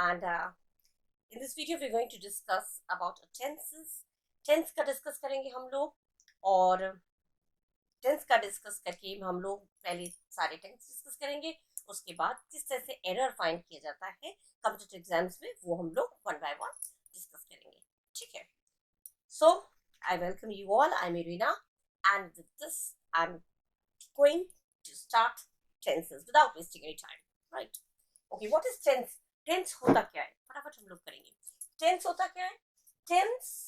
and in this video we're going to discuss about tenses. Tense का discuss करेंगे हम लोग, और टेंस का डिस्कस करके हम लोग पहले सारे टेंस डिस्कस करेंगे, उसके बाद किस तरह से एरर फाइंड किया जाता है कॉम्पिटिटिव एग्जाम्स में, वो हम लोग वन बाय वन डिस्कस करेंगे. ठीक है. So I welcome you all. I'm Irina, and with this I'm going to start tenses without wasting any time. Right? Okay, what is tense? Tense होता क्या है? फटाफट हम लोग करेंगे. Tense होता क्या है? Tense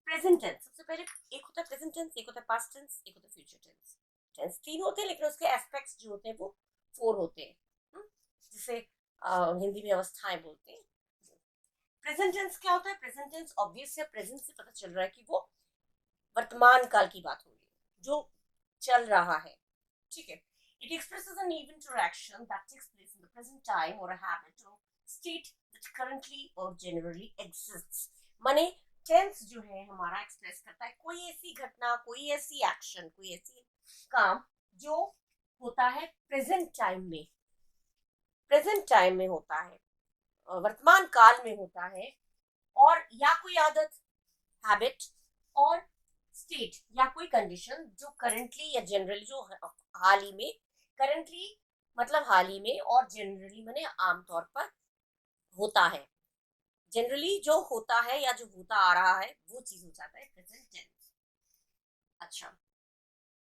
present tense. सबसे पहले एक होता है प्रेजेंट टेंस, एक होता है पास्ट टेंस, एक होता है फ्यूचर टेंस. टेंस तीन होते हैं, लेकिन उसके एस्पेक्ट्स जो होते हैं वो फोर होते हैं, जिसे हिंदी में अवस्थाएं बोलते हैं. प्रेजेंट टेंस क्या होता है? प्रेजेंट टेंस ऑब्वियस है, प्रेजेंट से पता चल रहा है कि वो वर्तमान काल की बात हो रही है, जो चल रहा है. ठीक है. It expresses an event or action that takes place in the present time or a habit or state that currently or generally exists. माने टेंस जो है हमारा एक्सप्रेस करता है कोई ऐसी घटना, कोई ऐसी एक्शन, कोई ऐसी काम जो होता है प्रेजेंट टाइम में, प्रेजेंट टाइम में होता है, वर्तमान काल में होता है, और या कोई आदत, हैबिट और स्टेट या कोई कंडीशन जो करंटली या जनरली, जो हाल ही में, करंटली मतलब हाल ही में, और जनरली माने आमतौर पर होता है. जनरली जो होता है या जो होता आ रहा है वो चीज हो जाता है प्रेजेंट टेंस. अच्छा.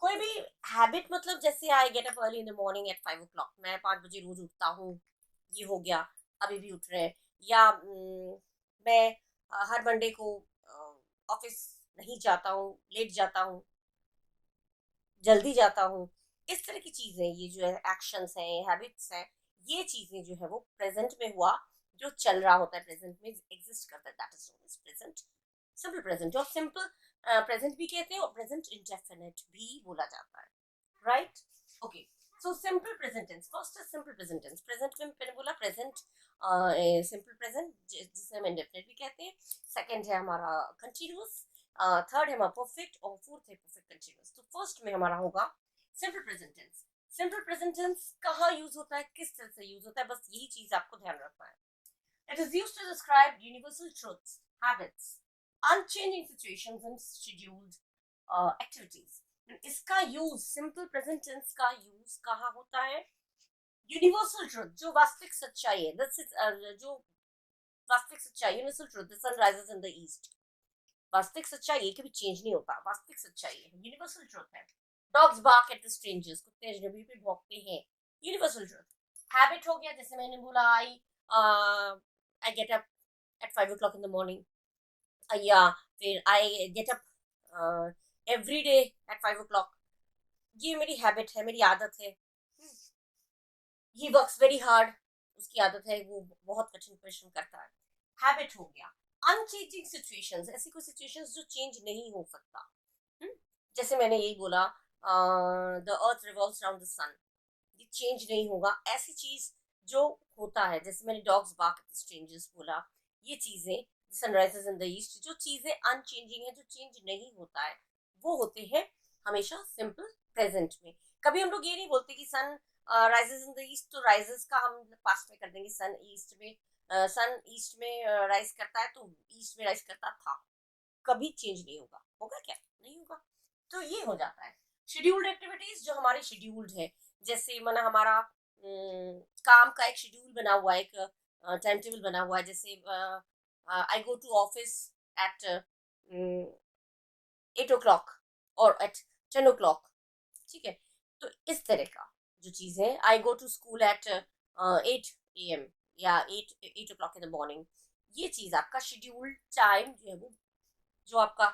कोई भी हैबिट, मतलब जैसे I get up early in the morning at 5 o'clock, मैं 5 बजे रोज उठता हूँ, ये हो गया, अभी भी उठ रहे हैं. या मैं हर मंडे को ऑफिस नहीं जाता हूँ, लेट जाता हूँ, जल्दी जाता हूँ. इस तरह की चीजें, ये जो है एक्शंस हैं, हैबिट्स हैं, ये चीजें जो है वो प्रेजेंट में हुआ, जो चल रहा होता है, प्रेजेंट में एग्जिस्ट करता है, that is known as present simple present. और सिंपल प्रेजेंट भी कहते हैं और प्रेजेंट इंडेफिनिट भी बोला जाता है. Right. Okay. So simple present tense. First is simple present tense. Present में मैंने बोला प्रेजेंट सिंपल प्रेजेंट, जिसे हम इंडेफिनिट भी कहते हैं. सेकंड है हमारा कंटिन्यूअस, थर्ड है हमारा परफेक्ट, और फोर्थ है परफेक्ट कंटिन्यूअस. तो फर्स्ट में हमारा होगा simple present tense. Simple present tense कहाँ यूज होता है, किस तरह से यूज होता है, बस यही चीज आपको ध्यान रखना है. It is used to describe universal truths, habits, unchanging situations and scheduled activities. इसका यूज, सिंपल प्रेजेंट टेंस का यूज कहाँ होता है? यूनिवर्सल ट्रुथ, जो वास्तविक सच्चाई है, जो वास्तविक सच्चाई, universal truth, the sun rises in the east. वास्तविक सच्चाई है, कभी चेंज नहीं होता, वास्तविक सच्चाई है, यूनिवर्सल ट्रुथ है. Dogs bark at the strangers, कुत्ते अजनबी पे भौंकते हैं, यूनिवर्सल ट्रुथ. हैबिट हो गया, जैसे मैंने बोला आई get up at 5 o'clock in the morning, या फिर आई get up every day at 5 o'clock. ये मेरी हैबिट है, मेरी आदत है. ही वर्क्स वेरी हार्ड, उसकी आदत है, वो बहुत कठिन परिश्रम करता है. हैबिट हो गया. अनचेंजिंग सिचुएशंस, ऐसी कोई सिचुएशंस जो चेंज नहीं हो सकता. जैसे मैंने यही बोला, the earth revolves around the sun, ये चेंज नहीं होगा. ऐसी चीज जो होता है, जैसे मैंने dogs bark at the strangers बोला, ये चीजें, सनराइजेस इन द ईस्ट, जो चीजें अनचेंजिंग है, जो चेंज नहीं होता है, वो होते हैं हमेशा सिंपल प्रेजेंट में. कभी हम लोग ये नहीं बोलते कि sun rises in the east, तो राइजेस का हम पास्ट में कर देंगे. सन ईस्ट में, सन ईस्ट में राइज करता है, तो ईस्ट में राइज करता था. कभी चेंज नहीं होगा. होगा क्या? नहीं होगा. तो ये हो जाता है. शेड्यूल्ड एक्टिविटीज, जो हमारे शेड्यूल्ड है, जैसे माना हमारा काम का एक शेड्यूल बना हुआ है, एक टाइम टेबल बना हुआ है. जैसे I go to office at 8 o'clock और एट 10 o'clock. ठीक है. तो इस तरह का जो चीज है, I go to school at 8 AM या 8 o'clock इन द मॉर्निंग, ये चीज आपका शेड्यूल्ड टाइम जो है वो, जो आपका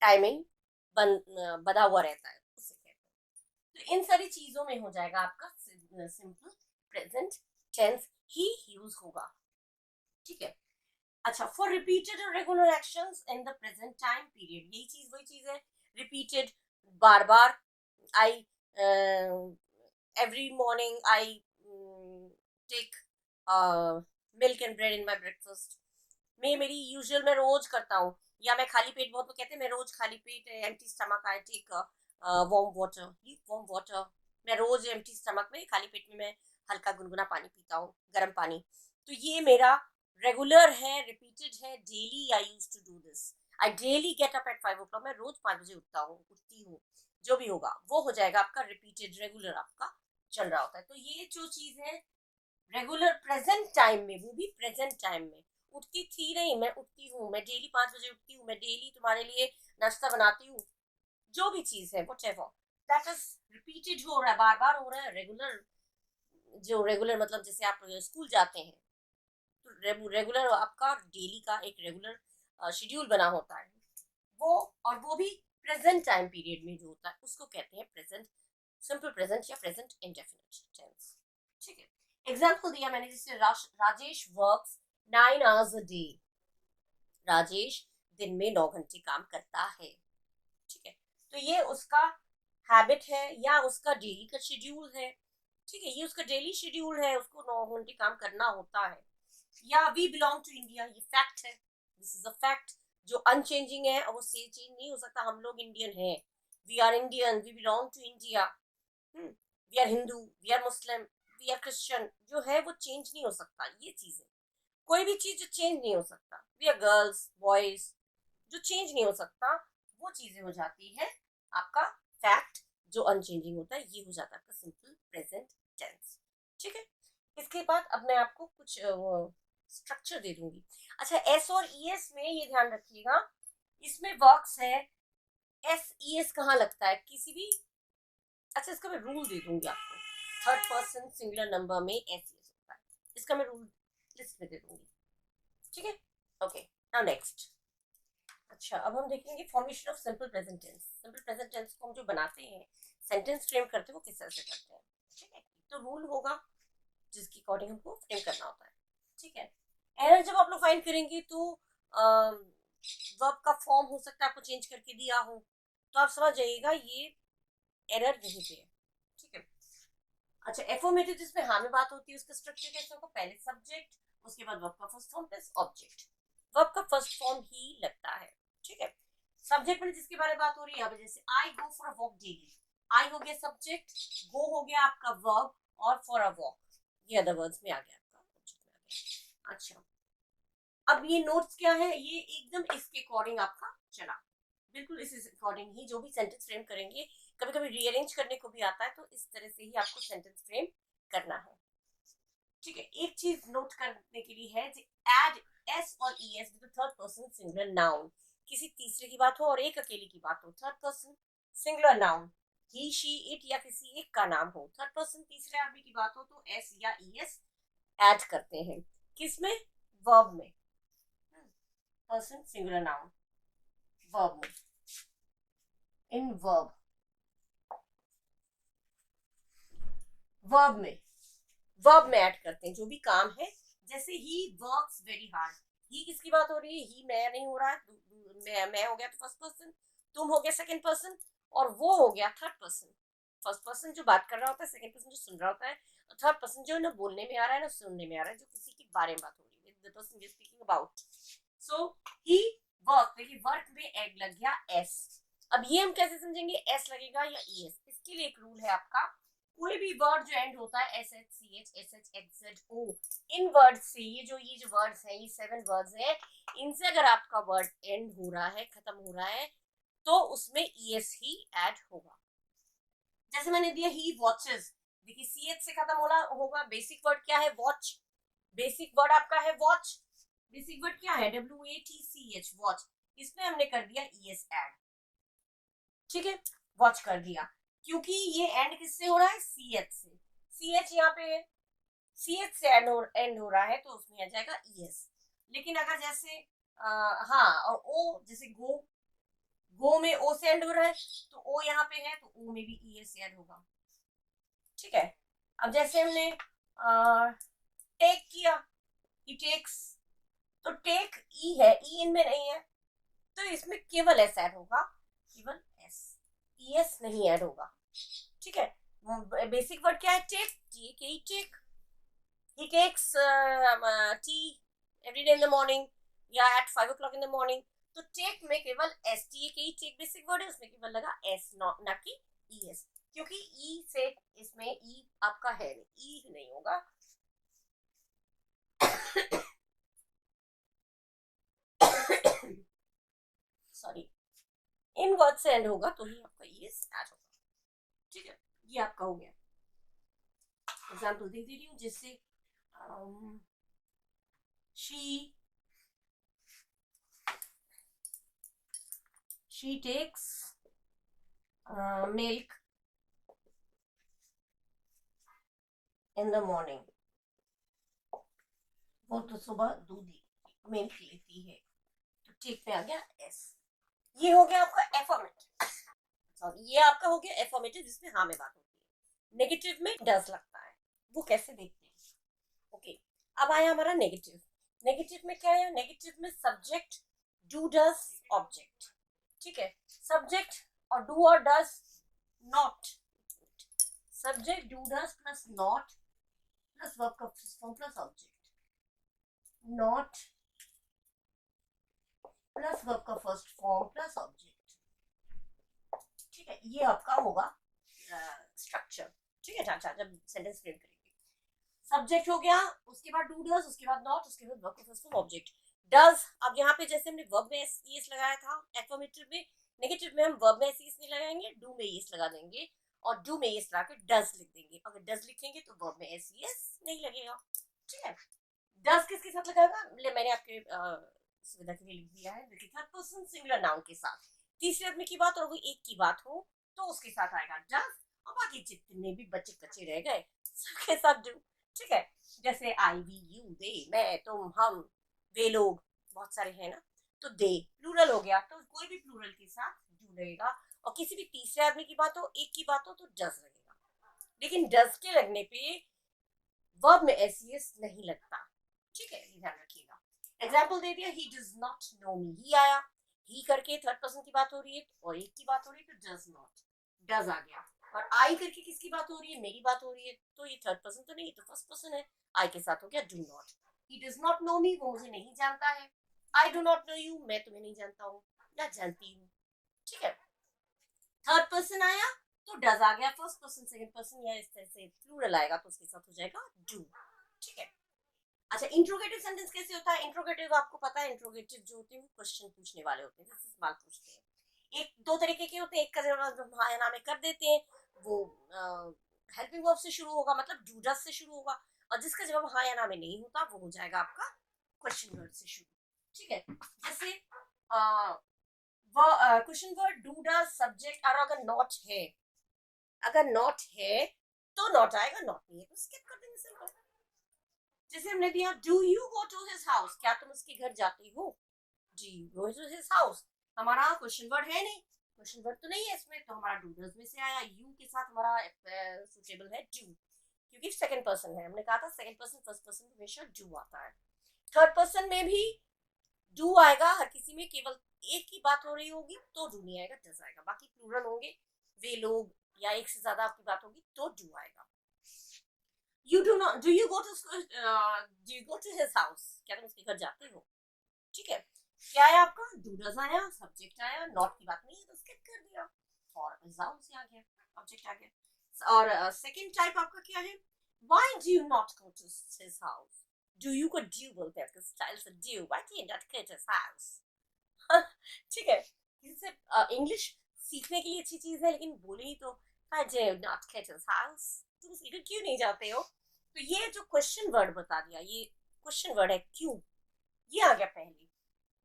टाइमिंग बना हुआ रहता है, उससे कहते हैं. तो इन सारी चीजों में हो जाएगा आपका सिंपल प्रेजेंट टेंस ही यूज होगा. ठीक है. अच्छा. फॉर रिपीटेड और regular actions in the present time period, यही चीज वही चीज है, रिपीटेड, बार बार. I every morning I take milk and bread in my breakfast. मेरी यूजुअल, मैं रोज करता हूँ. या मैं खाली पेट, बहुत लोग कहते हैं मैं रोज खाली पेट, empty stomach I take warm water, warm water. मैं रोज एम्प्टी स्टमक में, खाली पेट में मैं हल्का गुनगुना पानी पीता हूँ, गर्म पानी. तो ये मेरा रेगुलर है, रिपीटेड है, daily I use to do this. I daily get up at 5 o'clock, मैं रोज 5 बजे उठती हूँ, जो भी होगा वो हो जाएगा आपका रिपीटेड, रेगुलर आपका चल रहा होता है। तो ये जो चीज है रेगुलर प्रेजेंट टाइम में, वो भी प्रेजेंट टाइम में, उठती थी नहीं, मैं उठती हूँ, मैं डेली 5 बजे उठती हूँ, मैं डेली तुम्हारे लिए नाश्ता बनाती हूँ, जो भी चीज है व्हाटएवर दैट इज रिपीटेड हो रहा है, बार बार हो रहा है, रेगुलर। जो रेगुलर मतलब जैसे आप स्कूल जाते हैं तो रेगुलर आपका डेली का एक रेगुलर शेड्यूल बना होता है वो, और वो भी प्रेजेंट टाइम पीरियड में जो होता है उसको कहते हैं प्रेजेंट सिंपल प्रेजेंट या प्रेजेंट इंडेफिनिट टेंस। ठीक है, एग्जाम्पल दिया मैंने, जैसे Rajesh works 9 hours a day। Rajesh दिन में 9 घंटे काम करता है। ठीक है, तो ये उसका हैबिट है या उसका डेली का शेड्यूल है। ठीक है, ये उसका डेली शेड्यूल है, उसको 9 घंटे काम करना होता है। या वी बिलोंग टू इंडिया, ये फैक्ट है, दिस इज अ फैक्ट जो अनचेंजिंग है और वो से चेंज नहीं हो सकता। हम लोग इंडियन हैं, we are Indian, we belong to India, we are Hindu, we are Muslim, we are Christian, जो है वो चेंज नहीं हो सकता। ये चीज है, कोई भी चीज जो चेंज नहीं हो सकता, वी आर गर्ल्स बॉयज, जो चेंज नहीं हो सकता वो चीजें हो जाती है आपका फैक्ट, जो अनचेंजिंग होता है ये हो जाता है आपका सिंपल प्रेजेंट टेंस। ठीक है, इसके बाद अब मैं आपको कुछ स्ट्रक्चर दे दूंगी। अच्छा, एस और ई एस में ये ध्यान रखिएगा, इसमें वर्क्स है, एस ई एस कहाँ लगता है किसी भी। अच्छा, इसका मैं रूल दे दूंगी आपको, थर्ड पर्सन सिंगुलर नंबर में एस ई एस होता है, इसका मैं रूल लिस्ट में दे दूंगी। ठीक है, ओके, नाउ नेक्स्ट। अच्छा, अब हम देखेंगे formation of simple present tense. Simple present tense को हम जो बनाते हैं, सेंटेंस फ्रेम करते हैं, वो किस तरह से करते हैं। ठीक है, तो रूल होगा जिसके अकॉर्डिंग हमको फ्रेम करना होता है। ठीक है, एरर जब आप लोग फाइंड करेंगे तो वर्ब का फॉर्म हो सकता है आपको चेंज करके दिया हो, तो आप समझ जाइएगा ये एरर यहीं पे है। ठीक है, अच्छा, एफर्मेटिव जिसमें हाँ में बात होती है उसका स्ट्रक्चर कैसे होगा, पहले सब्जेक्ट, उसके बाद वर्ब का first form plus object. Verb का फर्स्ट फॉर्म ही लगता है। ठीक है, सब्जेक्ट में जिसके बारे में बात हो रही है, जैसे I go for a walk daily, I हो गया सब्जेक्ट, गो हो गया आपका वर्ब, और फॉर अ वॉक ये अदर वर्ड्स में आ गया आपका, ऑब्जेक्ट में आ गया। अच्छा, अब ये नोट्स क्या है, ये एकदम इसके अकॉर्डिंग आपका चला, बिल्कुल इस अकॉर्डिंग ही जो भी सेंटेंस फ्रेम करेंगे, कभी कभी रीअरेंज करने को भी आता है, तो इस तरह से ही आपको सेंटेंस फ्रेम करना है। ठीक है, एक चीज नोट करने के लिए है, एड एस और E S with third person singular noun, किसी तीसरे की बात हो और एक अकेले की बात हो, third person singular noun, he she it या किसी एक का नाम हो, थर्ड पर्सन तीसरे आदमी की बात हो तो एस या ई एस ऐड करते हैं, किसमें, वर्ब में, पर्सन सिंगुलर नाउन वर्ब में, इन वर्ब, वर्ब में, वर्ब में ऐड करते हैं जो भी काम है। जैसे ही वर्क्स वेरी हार्ड, ही किसकी बात हो रही है, ही मैं नहीं हो रहा है, मैं हो गया तो फर्स्ट पर्सन, तुम हो गया सेकंड पर्सन, और वो हो गया थर्ड पर्सन। फर्स्ट पर्सन जो बात कर रहा होता है, सेकंड पर्सन जो सुन रहा होता है, और थर्ड पर्सन जो ना बोलने में आ रहा है ना सुनने में आ रहा है, जो किसी के बारे में बात हो रही है, the person we are speaking about. So he work, देखिए वर्क में एड लग गया एस। अब ये हम कैसे समझेंगे, एस लगेगा या ई एस, इसके लिए एक रूल है आपका, कोई भी वर्ड जो एंड होता है S H C H S H X Z O, in word से, ये जो वर्ड्स हैं, ये 7 वर्ड्स हैं, इनसे अगर आपका वर्ड एंड हो रहा है, खत्म हो रहा है, तो उसमें ई एस ही ऐड होगा। जैसे मैंने दिया ही वॉचेस, देखिए सी एच से खत्म होगा, बेसिक वर्ड क्या है, वॉच, बेसिक वर्ड आपका है वॉच, बेसिक वर्ड क्या है, W A T C H, watch, इसमें हमने कर दिया ई एस ऐड। ठीक है, वॉच कर दिया, क्योंकि ये एंड किससे हो रहा है, सी एच से, सी एच यहाँ पे सी एच से एंड हो रहा है तो उसमें आ जाएगा ई एस। लेकिन अगर जैसे हाँ, और ओ, जैसे गो, गो में ओ से एंड हो रहा है, तो ओ यहाँ पे है तो ओ में भी ई एस ऐड होगा। ठीक है, अब जैसे हमने टेक किया, ही टेक्स, तो टेक ई है, ई इनमें नहीं है, तो इसमें केवल एस ऐड होगा, केवल एस, ई एस नहीं ऐड होगा। ठीक है, बेसिक वर्ड क्या है, टेक, टी के take, he takes tea every day in the morning या at 5 o'clock in the morning, तो टेक में केवल एस, टी के टेक बेसिक वर्ड है, उसमें केवल लगा एस, ना कि ई एस, क्योंकि ई से इसमें ई आपका है नहीं, ई नहीं होगा। सॉरी, इन वर्ड से एंड होगा तो ही आपका ये ऐड होगा। ठीक है, ये आपका हो गया। एग्जाम्पल दे रही हूँ जिससे she takes milk in the morning। वो तो सुबह दूध मिल्क लेती है, तो ठीक पे आ गया एस। ये हो गया आपका एफर्मेटिव। सॉरी, ये आपका हो गया एफर्मेटिव जिसमें हाँ में बात होती है। नेगेटिव में डज लगता है, वो कैसे देखते हैं। ओके, अब आया हमारा नेगेटिव। नेगेटिव में क्या है? नेगेटिव में सब्जेक्ट, डू, डज, ऑब्जेक्ट। ठीक है, सब्जेक्ट और डू और does, not. Subject do does plus not plus verb का form plus object, not plus verb का फर्स्ट फॉर्म प्लस ऑब्जेक्ट। ठीक है, ये आपका होगा स्ट्रक्चर। ठीक है, अच्छा जब सेंटेंस फ्रेम करेंगे, सब्जेक्ट हो गया, उसके बाद डू डज, उसके बाद नॉट, उसके बाद वर्ब का फर्स्ट फॉर्म ऑब्जेक्ट डज। अब यहाँ पे जैसे हमने वर्ब में एस लगाया था एफर्मेटिव में, नेगेटिव में हम वर्ब में एस नहीं लगाएंगे, डू में एस लगा देंगे और डू में एस लगा के डज लिख देंगे। अगर डज लिखेंगे तो वर्ब में एस नहीं लगेगा। ठीक है, डज किसके साथ लगाएगा? मैंने आपके सुविधा के लिए लिख दिया है, देखिए थर्ड पर्सन सिंगुलर नाउन के साथ, तीसरे आदमी की बात और वो एक की बात हो तो उसके साथ आएगा डज, और बाकी जितने भी बच्चे कच्चे रह गए सबके साथ डू। ठीक है, जैसे आई, वी, यू, दे, मैं, तुम, हम, वे लोग, बहुत सारे हैं ना, तो दे प्लूरल हो गया, तो कोई भी प्लूरल के साथ डू लगेगा। और किसी भी तीसरे आदमी की बात हो, एक की बात हो तो डज लगेगा। लेकिन डज के लगने पे वर्ब में एस नहीं लगता। ठीक है, ये ध्यान रखिएगा। एग्जाम्पल दे दिया, ही डज नॉट नो मी। ही आया, ही करके थर्ड पर्सन की बात हो रही है और एक की बात हो रही है तो डज नॉट, डज आ गया। और आई करके किसकी बात हो रही है? मेरी बात हो रही है, तो ये थर्ड पर्सन तो नहीं, तो फर्स्ट पर्सन है, आई के साथ हो गया do not. He does not know me, वो मुझे नहीं जानता है। I do not know you, मैं तुम्हें नहीं जानता हूँ या जानती हूँ। ठीक है, थर्ड पर्सन आया तो डज आ गया, फर्स्ट पर्सन सेकंड पर्सन या इस तरह से प्लूरल आएगा तो उसके साथ हो जाएगा डू। ठीक है, अच्छा इंट्रोगेटिव सेंटेंस कैसे होता है? इंट्रोगेटिव आपको पता है, इंट्रोगेटिव जो होते हैं वो क्वेश्चन पूछने वाले होते हैं, जैसे सवाल पूछते हैं। एक दो तरीके के होते हैं, एक का जवाब हाँ या ना में कर देते हैं, वो हेल्पिंग वर्ब से शुरू होगा, मतलब डू डज से शुरू होगा, और जिसका जवाब हाँ या ना में नहीं होता वो हो जाएगा आपका क्वेश्चन वर्ड से शुरू। ठीक है, जैसे question word do does subject, और अगर नॉट है, अगर नॉट है तो नॉट आएगा, नॉट नहीं है तो स्किप कर देंगे, सिंपल। जैसे हमने दिया do you go to his house, क्या तुम उसके घर जाती हो? जी, गो टू हिज हाउस हमारा क्वेश्चन वर्ड है नहीं, क्वेश्चन वर्ड तो नहीं है इसमें, तो हमारा डू डज में से आया। यू के साथ हमारा सुटेबल है डू, क्योंकि सेकंड पर्सन है, हमने कहा था सेकंड पर्सन फर्स्ट पर्सन हमेशा डू आता है। थर्ड पर्सन में भी डू आएगा, हर किसी में केवल एक की बात हो रही होगी तो डू नहीं आएगा, डज आएगा। बाकी प्लूरल होंगे, वे लोग या एक से ज्यादा आपकी बात होगी तो डू आएगा। You do not, do you go to school, do you go to his house, क्या तुम उसके घर जाते हो? ठीक है, क्या है आपका? डू डज आया, सब्जेक्ट आया, नॉट की बात नहीं है तो स्किप कर दिया, और नाउन से आ गया, ऑब्जेक्ट आ गया। और सेकंड टाइप आपका क्या है? Why do you not go to his house? Do you को do बोलते हैं, स्टाइल से do, why do you not go to his house? ठीक है, इससे इंग्लिश सीखने के लिए अच्छी चीज है, लेकिन बोले ही तो why do you not go to his house? तुम उसके घर क्यों नहीं जाते हो? तो ये जो क्वेश्चन वर्ड बता दिया, ये क्वेश्चन वर्ड है क्यों, ये आ गया पहले।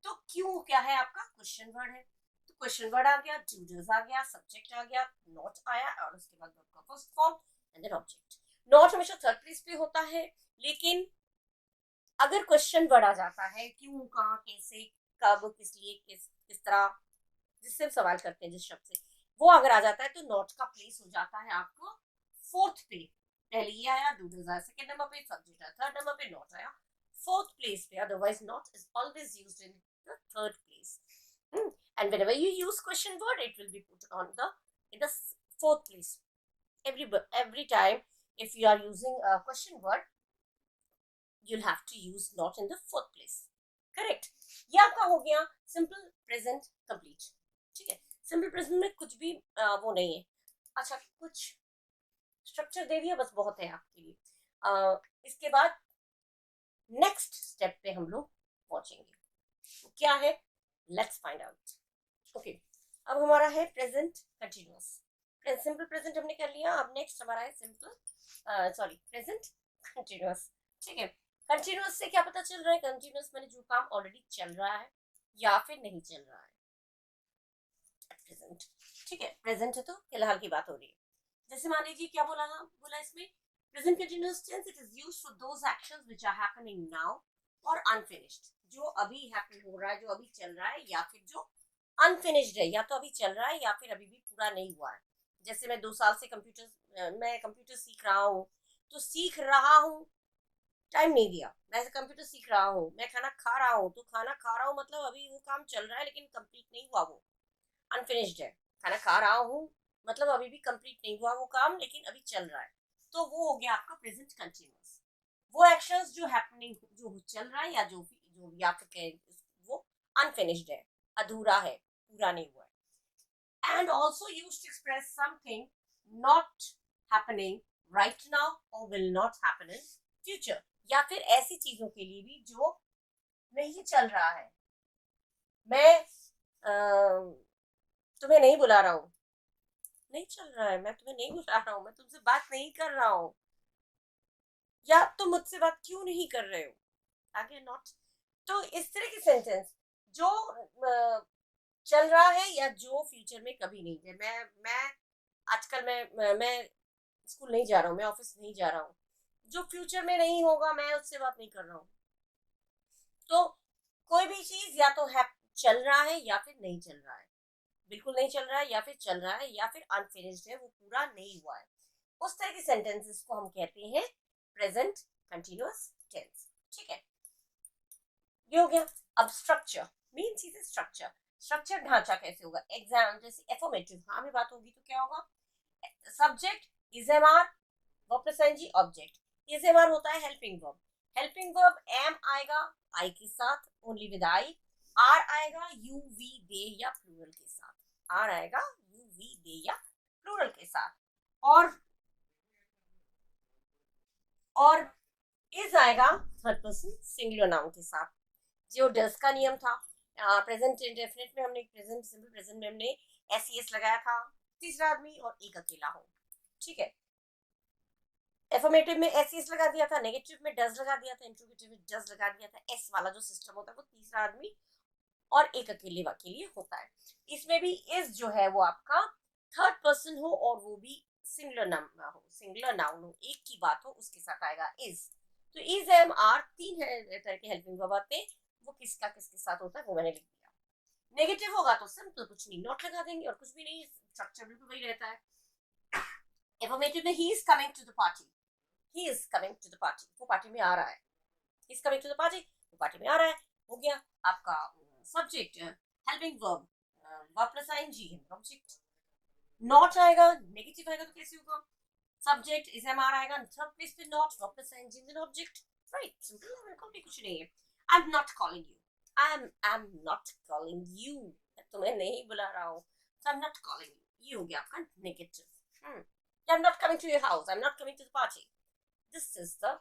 तो क्यों क्या है आपका? क्वेश्चन वर्ड है, तो क्वेश्चन वर्ड आ गया, डू डज आ गया, सब्जेक्ट आ गया, नॉट आया, और उसके बाद वर्ब का first form and then object. Not हमेशा थर्ड प्लेस पे होता है, लेकिन अगर क्वेश्चन वर्ड आ जाता है, क्यों, कहाँ, कैसे, कब, किस लिए, किस तरह, जिससे हम सवाल करते हैं जिस शब्द से, वो अगर आ जाता है तो नॉट का प्लेस हो जाता है आपको फोर्थ पे। पहले ये आया, डू डज आया, सेकंड नंबर पे सब्जेक्ट आया, थर्ड नंबर पे नॉट आया, फोर्थ प्लेस पे। Otherwise not is always used in the third place, and whenever you use question word it will be put on the in the fourth place. Every time if you are using a question word you'll have to use not in the fourth place. Correct, ये आपका हो गया simple present complete. ठीक है, simple present में कुछ भी वो नहीं है। अच्छा, कुछ स्ट्रक्चर दे दिया बस, बहुत है आपके लिए। इसके बाद नेक्स्ट स्टेप पे हम लोग पहुंचेंगे। तो क्या है, लेट्स फाइंड आउट। ओके, अब हमारा है प्रेजेंट कंटिन्यूअस। सिंपल प्रेजेंट हमने कर लिया, अब नेक्स्ट हमारा है सिंपल सॉरी प्रेजेंट कंटिन्यूअस। ठीक है, कंटिन्यूअस से क्या पता चल रहा है, कंटिन्यूअस मैंने जो काम ऑलरेडी चल रहा है या फिर नहीं चल रहा है प्रेजेंट। ठीक है, प्रेजेंट है तो फिलहाल की बात हो रही है। जैसे मान लीजिए क्या बोला इसमें, present continuous tense it is used for those actions which are happening now और अनफिनिश्ड, जो अभी हैपन हो रहा है, जो अभी चल रहा है, या फिर जो अनफिनिश्ड है, या तो अभी चल रहा है या फिर अभी भी पूरा नहीं हुआ है। जैसे मैं 2 साल से मैं कंप्यूटर सीख रहा हूँ, तो सीख रहा हूँ टाइम नहीं दिया, मैं कंप्यूटर सीख रहा हूँ। मैं खाना खा रहा हूँ, तो खाना खा रहा हूँ मतलब अभी वो काम चल रहा है लेकिन कंप्लीट नहीं हुआ, वो अनफिनिश्ड है। खाना खा रहा हूँ मतलब अभी भी कंप्लीट नहीं हुआ वो काम, लेकिन अभी चल रहा है, तो वो हो गया आपका प्रेजेंट कंटिन्यूअस। वो एक्शंस जो हैपनिंग, जो चल रहा है, या जो या फिर वो अनफिनिश्ड है, अधूरा है, पूरा नहीं हुआ है। And also use to express something not happening right now और will not happen in future, या फिर ऐसी चीजों के लिए भी जो नहीं चल रहा है। मैं तुम्हें नहीं बुला रहा हूँ, नहीं चल रहा है, मैं तुम्हें नहीं बुला रहा हूँ, मैं तुमसे बात नहीं कर रहा हूँ, या तुम मुझसे बात क्यों नहीं कर रहे हो, आगे नॉट। तो इस तरह के सेंटेंस जो चल रहा है या जो फ्यूचर में कभी नहीं है। मैं आजकल मैं स्कूल नहीं जा रहा हूँ, मैं ऑफिस नहीं जा रहा हूँ, जो फ्यूचर में नहीं होगा मैं उससे बात नहीं कर रहा हूँ। तो कोई भी चीज या तो है चल रहा है या फिर नहीं चल रहा है, बिल्कुल नहीं चल रहा है या फिर चल रहा है, या फिर अनफिनिश्ड है, वो पूरा नहीं हुआ है। उस तरह के सेंटेंसेस को हम कहते हैं प्रेजेंट कंटिन्यूअस टेंस। ठीक है, ये हो गया। अब स्ट्रक्चर, मेन चीज है स्ट्रक्चर। स्ट्रक्चर ढांचा कैसे होगा, एग्जाम जैसे एफर्मेटिव हाँ में बात होगी तो क्या होगा, subject is am are, verb plus ING, object is am are होता है helping verb. Helping verb am आएगा आई के साथ, ओनली विद आई। आर आएगा यू वी दे या प्लूरल के साथ, आर आएगा यू वी दे या प्लूरल के साथ। और इज आएगा थर्ड पर्सन सिंगुलर नाउन के साथ। जो डस का नियम था, प्रेजेंट इंडेफिनिट में हमने, प्रेजेंट सिंपल प्रेजेंट में हमने एस सी एस लगाया था, तीसरा आदमी और एक अकेला हो। ठीक है, एफर्मेटिव में एस सी एस लगा दिया था, नेगेटिव में डस लगा दिया था, इंट्रोगेटिव में डस लगा दिया था। एस वाला जो सिस्टम होता है वो तीसरा आदमी और एक अकेले के लिए होता है। इसमें भी इज जो है वो आपका थर्ड पर्सन हो और वो भी सिंगुलर नाउन हो, सिंगुलर नाउन हो, एक की बात हो, उसके साथ आएगा इज। तो इज एम आर तीन तरह के हेल्पिंग वर्ब आते हैं, वो किसका किसके साथ होता है वो मैंने लिख दिया। नेगेटिव होगा तो सिंपल कुछ नहीं, नॉट लगा देंगे और कुछ भी नहीं, स्ट्रक्चर बिल्कुल वही रहता है। एफर्मेटिव में he is coming to the party, he is coming to the party, वो पार्टी में आ रहा है, he is coming to the party, वो पार्टी में आ रहा है। हो गया आपका subject helping verb, verb plus ING object. Not आएगा, नेगेटिव आएगा तो कैसे होगा, सब्जेक्ट इज एम आर आएगा, थर्ड प्लेस पे not, verb plus ING and object. Right, simple है, कॉम्प्लिकेटेड कुछ नहीं है। I am not calling you, I am not calling you, मैं तुम्हें नहीं बुला रहा हूँ, so I'm not calling you, ये हो गया आपका negative. I'm not coming to your house, I'm not coming to the party, this is the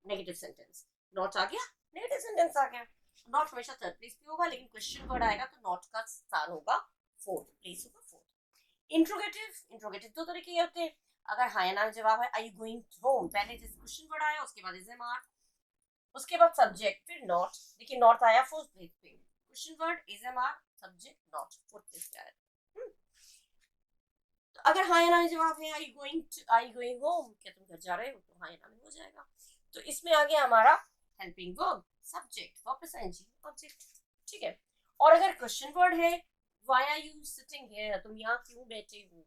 negative sentence। Not आ गया, नेगेटिव सेंटेंस आ गया। नॉट हमेशा थर्ड प्लेस पे होगा, लेकिन क्वेश्चन वर्ड आएगा तो नॉट का स्थान होगा फोर्थ प्लेस होगा, फोर्थ। इंट्रोगेटिव, इंट्रोगेटिव दो तरह के होते हैं। अगर हाँ या ना जवाब है, आर यू गोइंग होम, पहले जैसे क्वेश्चन वर्ड आया उसके बाद इज एम आर, उसके बाद सब्जेक्ट, फिर नॉट। देखिए नॉट आया फोर्थ प्लेस पे, question word is am are, subject not, fourth place पे आया। तो अगर हाँ या ना में जवाब है, आई गोइंग होम, क्या तुम घर जा रहे हो, तो हाँ या ना में हो जाएगा। तो इसमें आ गया हमारा helping verb, subject, verb plus ING, object. ठीक है, और अगर क्वेश्चन वर्ड है, why are you sitting here, तुम यहाँ क्यों बैठे हो,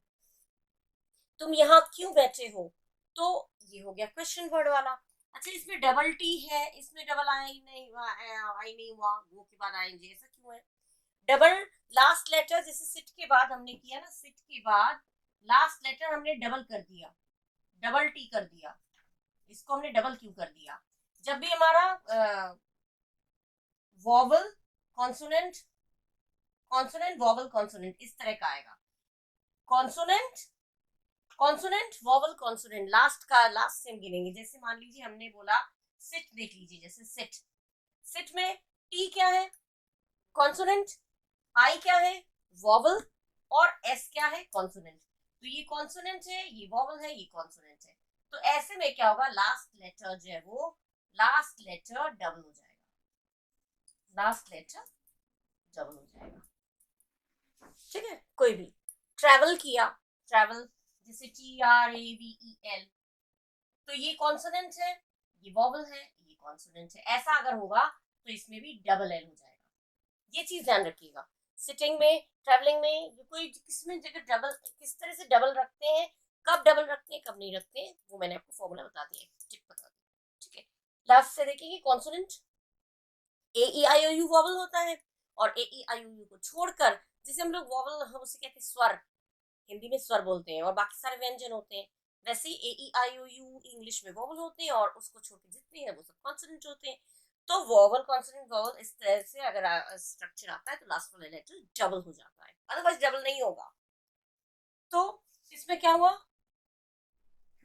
तुम यहाँ क्यों बैठे हो, तो ये हो गया क्वेश्चन वर्ड वाला। अच्छा, इसमें डबल टी है, इसमें डबल आई नहीं हुआ, वो के बाद आएंगे, ऐसा क्यों है। डबल लास्ट लेटर, जैसे सिट के बाद हमने किया ना, सिट के बाद लास्ट लेटर हमने डबल कर दिया, डबल टी कर दिया, इसको हमने डबल क्यों कर दिया। जब भी हमारा vowel consonant, consonant vowel consonant इस तरह का आएगा, consonant consonant vowel consonant, last का लास्ट से हम गिनेंगे। जैसे मान लीजिए हमने बोला सिट देख लीजिए, जैसे सिट, सिट में टी क्या है, कॉन्सोनेंट, आई क्या है, वॉवल, और एस क्या है, कॉन्सोनेंट। तो ये कॉन्सोनेंट है, ये वॉवल है, ये कॉन्सोनेंट है। तो ऐसे में क्या होगा, लास्ट लेटर जो है वो लास्ट लेटर डबल हो जाएगा, लास्ट लेटर डबल हो जाएगा। ठीक है, कोई भी ट्रैवल किया, ट्रैवल जैसे TRAVEL, तो ये कॉन्सोनेंट है, ये वॉवल है, ये कॉन्सोनेंट है। ऐसा अगर होगा तो इसमें भी डबल एल हो जाएगा। ये चीज ध्यान रखिएगा। सिटिंग में, ट्रैवलिंग में, कोई किसमें जगह डबल, किस तरह से डबल रखते हैं, कब डबल रखते हैं, कब नहीं रखते हैं, वो मैंने आपको फॉर्मूला बता दिया, टिप बता दी। ठीक है, लास्ट से देखिए कॉन्सोनेंट AEIOU वॉवल होता है, और AEIOU को छोड़कर जिसे हम लोग वॉवल उसे कहते हैं स्वर, हिंदी में स्वर बोलते हैं, और बाकी सारे व्यंजन होते हैं। वैसे ही AEIOU इंग्लिश में वॉवल होते हैं, और उसको छोड़ के जितने हैं वो सब कॉन्सोनेंट होते हैं। तो वॉवल कॉन्सोनेंट वॉवल इस तरह से अगर स्ट्रक्चर आता है तो लास्ट वाला लेटर डबल हो जाता है, अदरवाइज डबल नहीं होगा। तो इसमें क्या हुआ,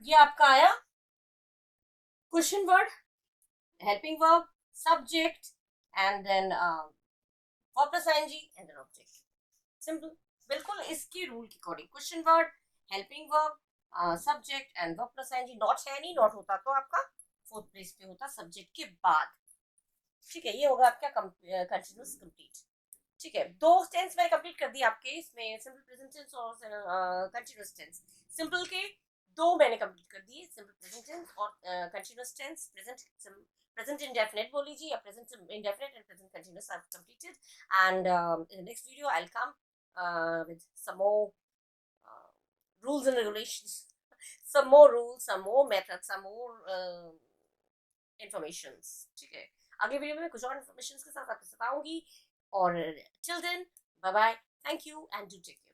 ये आपका आया question word, helping verb, subject, and then verb plus ing and then object। Simple, बिल्कुल इसके रूल के according question word, helping verb, subject and verb plus ing। Not है नहीं, नॉट होता तो आपका फोर्थ प्लेस पे होता सब्जेक्ट के बाद। ठीक है, ये होगा आपका कंटिन्यूस कंप्लीट। ठीक है, दो टेंस मैंने कंप्लीट कर दिए आपके इसमें, सिंपल प्रेजेंट टेंस और कंटिन्यूस टेंस। सिंपल के दो मैंने कंप्लीट कर दिए, सिंपल प्रेजेंट टेंस और कंटिन्यूस टेंस। प्रेजेंट इंडेफिनिट बोल लीजिए, या present indefinite and present continuous I have completed. And in the next video I will come with some more rules and regulations, some more rules, some more methods, some more informations। ठीक है, अगली video में कुछ और information के साथ आपको बताऊंगी। और till then, bye bye, thank you and do take care.